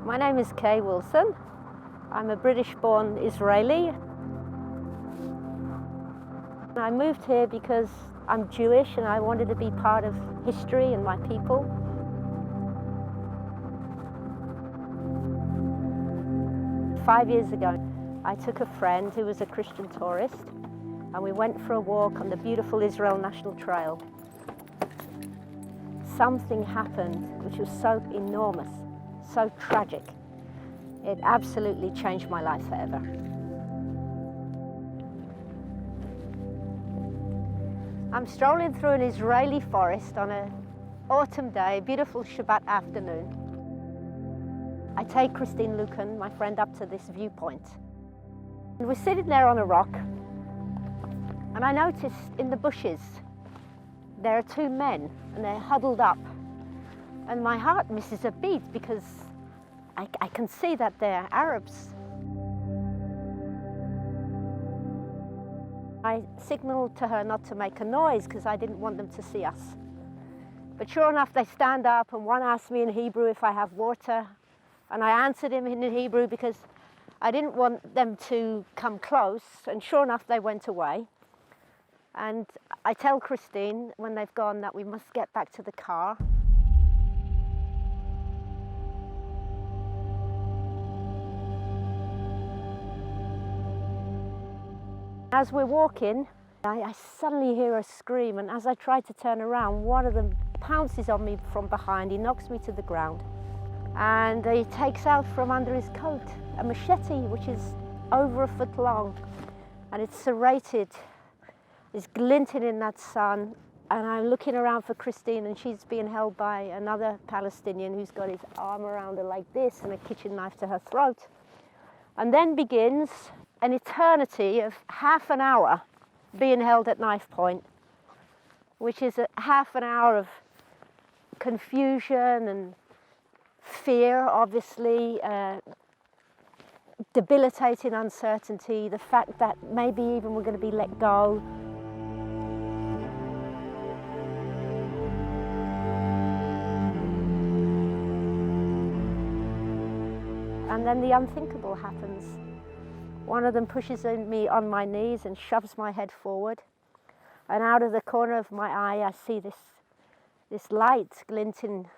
My name is Kay Wilson. I'm a British-born Israeli. I moved here because I'm Jewish and I wanted to be part of history and my people. Five years ago, I took a friend who was a Christian tourist and we went for a walk on the beautiful Israel National Trail. Something happened which was so enormous, so tragic. It absolutely changed my life forever. I'm strolling through an Israeli forest on an autumn day, beautiful Shabbat afternoon. I take Christine Lucan, my friend, up to this viewpoint. And we're sitting there on a rock, and I noticed in the bushes there are two men, and they're huddled up. And my heart misses a beat because I can see that they're Arabs. I signaled to her not to make a noise because I didn't want them to see us. But sure enough, they stand up and one asked me in Hebrew if I have water. And I answered him in Hebrew because I didn't want them to come close. And sure enough, they went away. And I tell Christine when they've gone that we must get back to the car. As we're walking, I suddenly hear a scream, and as I try to turn around, one of them pounces on me from behind. He knocks me to the ground, and he takes out from under his coat a machete which is over a foot long, and it's serrated. It's glinting in that sun, and I'm looking around for Christine, and she's being held by another Palestinian who's got his arm around her like this and a kitchen knife to her throat. And then begins an eternity of half an hour being held at knife point, which is a half an hour of confusion and fear, obviously, debilitating uncertainty, the fact that maybe even we're going to be let go. And then the unthinkable happens. One of them pushes me on my knees and shoves my head forward. And out of the corner of my eye, I see this light glinting,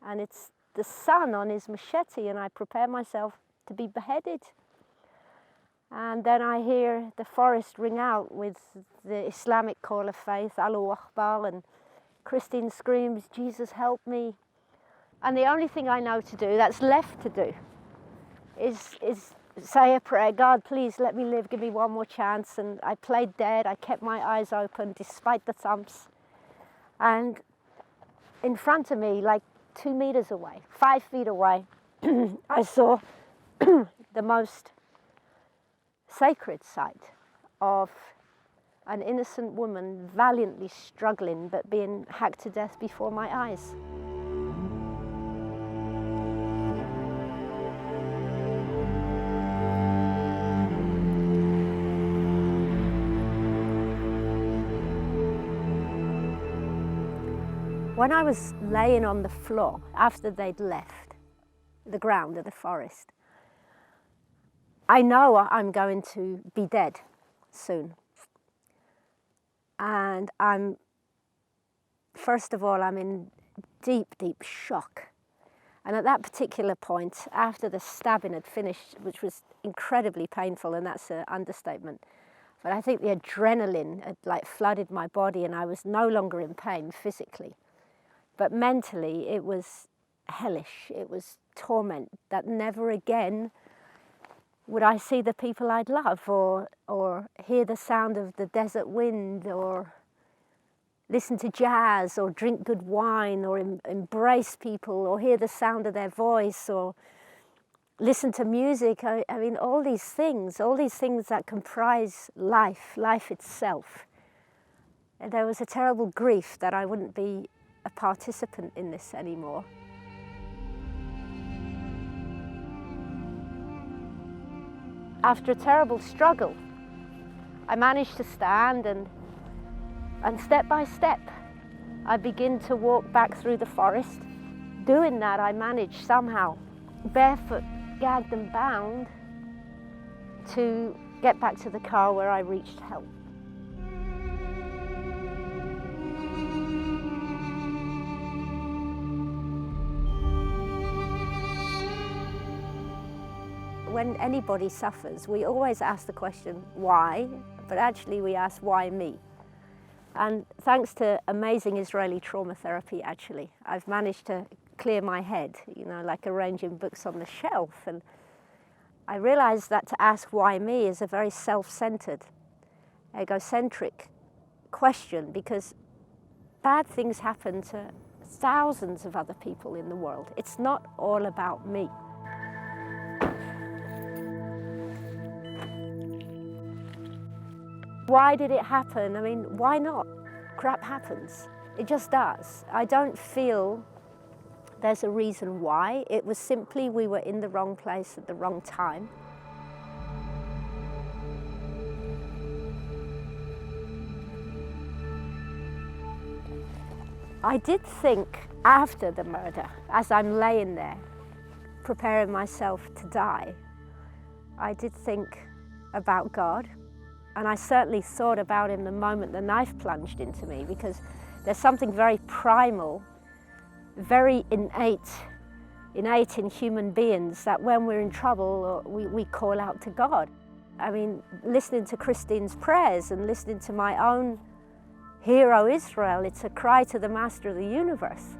and it's the sun on his machete, and I prepare myself to be beheaded. And then I hear the forest ring out with the Islamic call of faith, Allahu Akbar, and Christine screams, "Jesus, help me." And the only thing I know to do, that's left to do, is say a prayer. God, please let me live, give me one more chance. And I played dead. I kept my eyes open despite the thumps. And in front of me, like 2 meters away, 5 feet away, I saw the most sacred sight of an innocent woman valiantly struggling but being hacked to death before my eyes. When I was laying on the floor after they'd left the ground of the forest, I know I'm going to be dead soon. And first of all, I'm in deep, deep shock. And at that particular point, after the stabbing had finished, which was incredibly painful, and that's an understatement, but I think the adrenaline had like flooded my body and I was no longer in pain physically. But mentally, it was hellish. It was torment that never again would I see the people I'd love, or hear the sound of the desert wind, or listen to jazz, or drink good wine, or embrace people, or hear the sound of their voice, or listen to music. I mean, all these things that comprise life itself. And there was a terrible grief that I wouldn't be a participant in this anymore. After a terrible struggle, I managed to stand, and step by step, I begin to walk back through the forest. Doing that, I managed somehow barefoot, gagged and bound, to get back to the car where I reached help. When anybody suffers, we always ask the question, why? But actually we ask, why me? And thanks to amazing Israeli trauma therapy, actually, I've managed to clear my head, you know, like arranging books on the shelf. And I realized that to ask why me is a very self-centered, egocentric question, because bad things happen to thousands of other people in the world. It's not all about me. Why did it happen? I mean, why not? Crap happens. It just does. I don't feel there's a reason why. It was simply we were in the wrong place at the wrong time. I did think after the murder, as I'm laying there, preparing myself to die, I did think about God. And I certainly thought about him the moment the knife plunged into me, because there's something very primal, very innate in human beings, that when we're in trouble, we call out to God. I mean, listening to Christine's prayers and listening to my own hero Israel, it's a cry to the Master of the universe.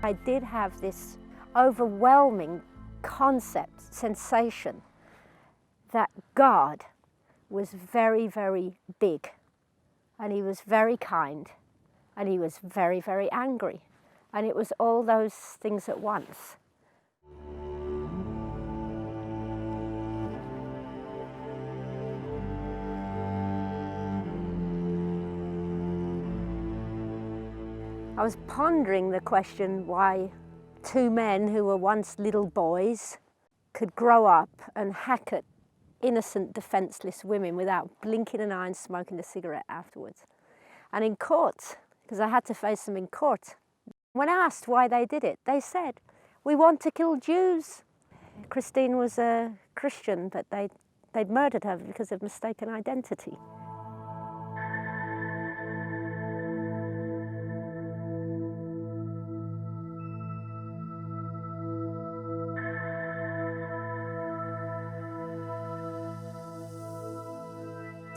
I did have this overwhelming concept, sensation, that God was very, very big, and he was very kind, and he was very, very angry. And it was all those things at once. I was pondering the question why two men who were once little boys could grow up and hack at innocent, defenseless women without blinking an eye and smoking a cigarette afterwards. And in court, because I had to face them in court, when asked why they did it, they said, "We want to kill Jews." Christine was a Christian, but they'd murdered her because of mistaken identity.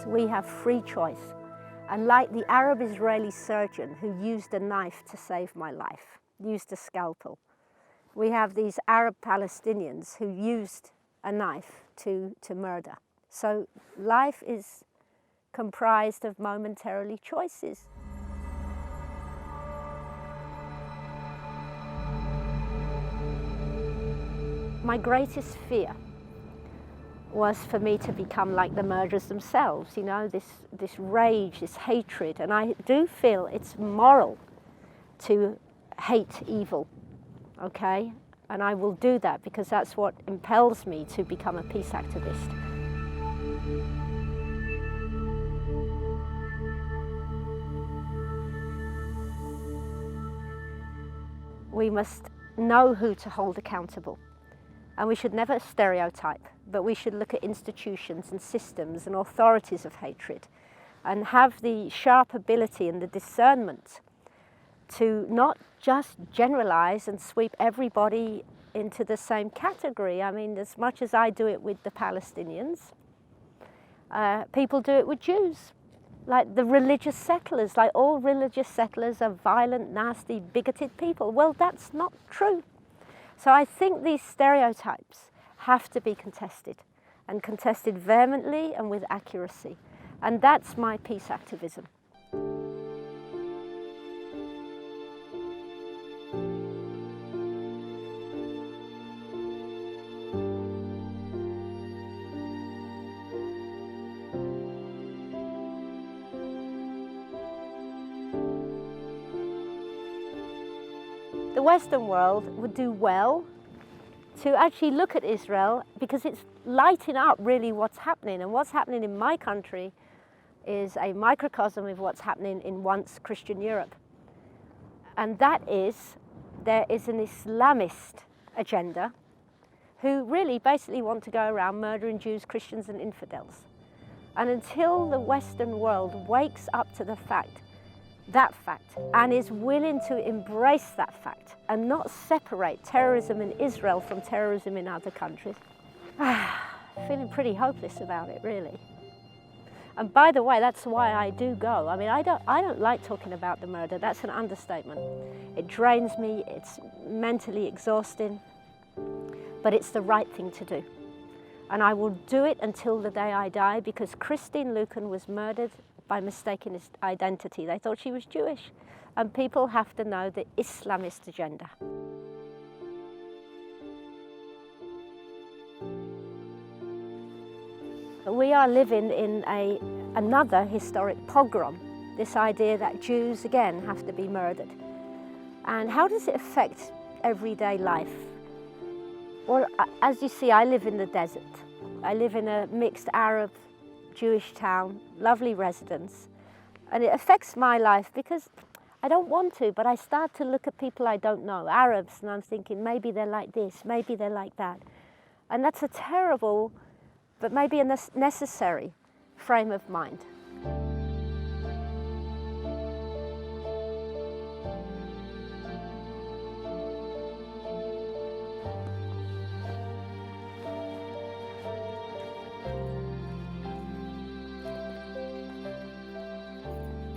We have free choice. And like the Arab-Israeli surgeon who used a knife to save my life, used a scalpel, we have these Arab Palestinians who used a knife to murder. So life is comprised of momentarily choices. My greatest fear was for me to become like the murderers themselves, you know, this rage, this hatred. And I do feel it's moral to hate evil, okay? And I will do that because that's what impels me to become a peace activist. We must know who to hold accountable. And we should never stereotype, but we should look at institutions and systems and authorities of hatred and have the sharp ability and the discernment to not just generalize and sweep everybody into the same category. I mean, as much as I do it with the Palestinians, people do it with Jews. Like the religious settlers, like all religious settlers are violent, nasty, bigoted people. Well, that's not true. So I think these stereotypes have to be contested, and contested vehemently and with accuracy. And that's my peace activism. The Western world would do well to actually look at Israel, because it's lighting up really what's happening. And what's happening in my country is a microcosm of what's happening in once Christian Europe. And that is, there is an Islamist agenda who really basically want to go around murdering Jews, Christians and infidels. And until the Western world wakes up to that fact, and is willing to embrace that fact and not separate terrorism in Israel from terrorism in other countries, feeling pretty hopeless about it, really. And by the way, that's why I do go. I mean, I don't like talking about the murder. That's an understatement. It drains me, it's mentally exhausting, but it's the right thing to do. And I will do it until the day I die, because Christine Lucan was murdered by mistaken identity. They thought she was Jewish. And people have to know the Islamist agenda. We are living in another historic pogrom, this idea that Jews, again, have to be murdered. And how does it affect everyday life? Well, as you see, I live in the desert. I live in a mixed Arab Jewish town, lovely residents. And it affects my life because I don't want to, but I start to look at people I don't know, Arabs, and I'm thinking maybe they're like this, maybe they're like that. And that's a terrible, but maybe a necessary frame of mind.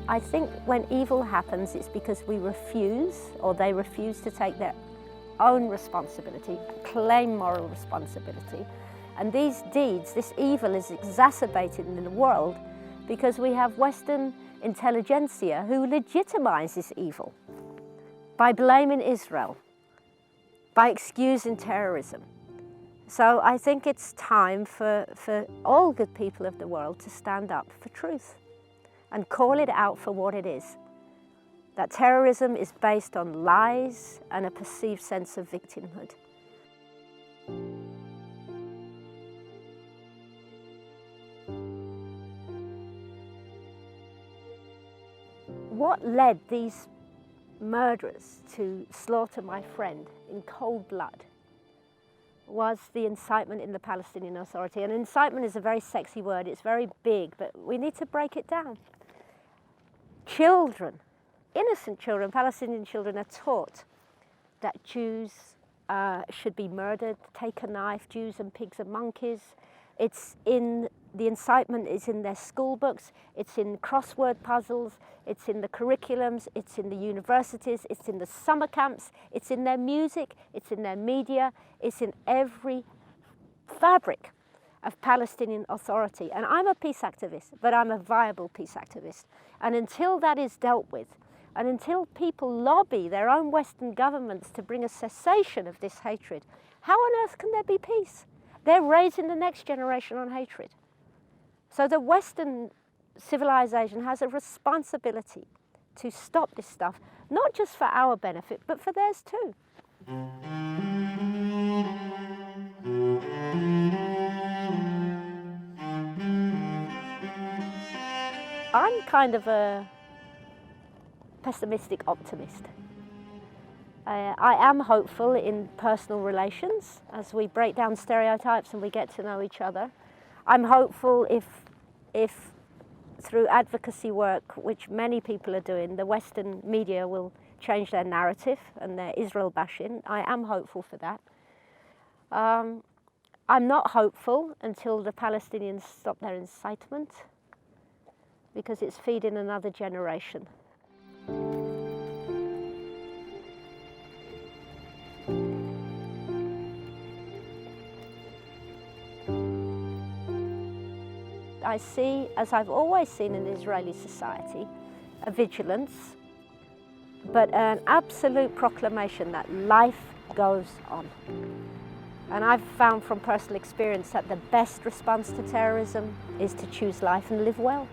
I think when evil happens, it's because we refuse, or they refuse to take their own responsibility, claim moral responsibility. And these deeds, this evil is exacerbated in the world because we have Western intelligentsia who legitimize this evil by blaming Israel, by excusing terrorism. So I think it's time for all good people of the world to stand up for truth and call it out for what it is. That terrorism is based on lies and a perceived sense of victimhood. What led these murderers to slaughter my friend in cold blood was the incitement in the Palestinian Authority. And incitement is a very sexy word, it's very big, but we need to break it down. Children, innocent children, Palestinian children, are taught that Jews should be murdered, take a knife, Jews and pigs are monkeys. The incitement is in their school books, it's in crossword puzzles, it's in the curriculums, it's in the universities, it's in the summer camps, it's in their music, it's in their media, it's in every fabric of Palestinian Authority. And I'm a peace activist, but I'm a viable peace activist. And until that is dealt with, and until people lobby their own Western governments to bring a cessation of this hatred, how on earth can there be peace? They're raising the next generation on hatred. So the Western civilization has a responsibility to stop this stuff, not just for our benefit, but for theirs too. I'm kind of a pessimistic optimist. I am hopeful in personal relations as we break down stereotypes and we get to know each other. I'm hopeful if through advocacy work, which many people are doing, the Western media will change their narrative and their Israel bashing. I am hopeful for that. I'm not hopeful until the Palestinians stop their incitement, because it's feeding another generation. I see, as I've always seen in Israeli society, a vigilance, but an absolute proclamation that life goes on. And I've found from personal experience that the best response to terrorism is to choose life and live well.